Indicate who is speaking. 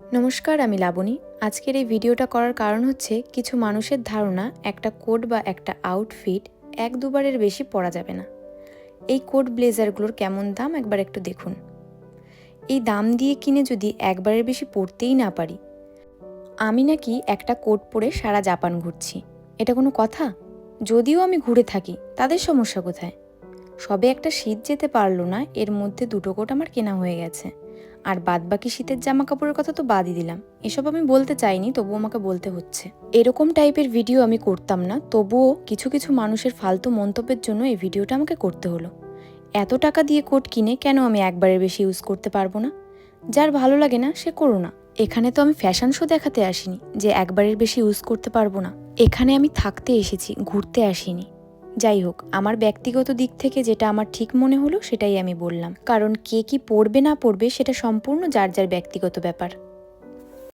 Speaker 1: নমস্কার, আমি লাবণী। আজকের এই ভিডিওটা করার কারণ হচ্ছে কিছু মানুষের ধারণা একটা কোট বা একটা আউটফিট এক দুবারের বেশি পরা যাবে না। এই কোট ব্লেজারগুলোর কেমন দাম একবার একটু দেখুন। এই দাম দিয়ে কিনে যদি একবারের বেশি পরতেই না পারি, আমি নাকি একটা কোট পরে সারা জাপান ঘুরছি, এটা কোনো কথা? যদিও আমি ঘুরে থাকি, তাদের সমস্যা কোথায়? সবে একটা শীত যেতে পারলো না, এর মধ্যে দুটো কোট আমার কেনা হয়ে গেছে। আর বাদবাকি শীতের জামা কাপড়ের কথা তো বাদই দিলাম। এসব আমি বলতে চাইনি, তবুও আমাকে বলতে হচ্ছে। এরকম টাইপের ভিডিও আমি করতাম না, তবুও কিছু কিছু মানুষের ফালতু মন্তব্যের জন্য এই ভিডিওটা আমাকে করতে হলো। এত টাকা দিয়ে কোট কিনে কেন আমি একবারের বেশি ইউজ করতে পারবো না? যার ভালো লাগে না সে করো না। এখানে তো আমি ফ্যাশন শো দেখাতে আসিনি যে একবারের বেশি ইউজ করতে পারবো না। এখানে আমি থাকতে এসেছি, ঘুরতে আসিনি। যাই হোক, আমার ব্যক্তিগত দিক থেকে যেটা আমার ঠিক মনে হলো সেটাই আমি বললাম, কারণ কে কি পড়বে না পড়বে সেটা সম্পূর্ণ যার যার ব্যক্তিগত ব্যাপার।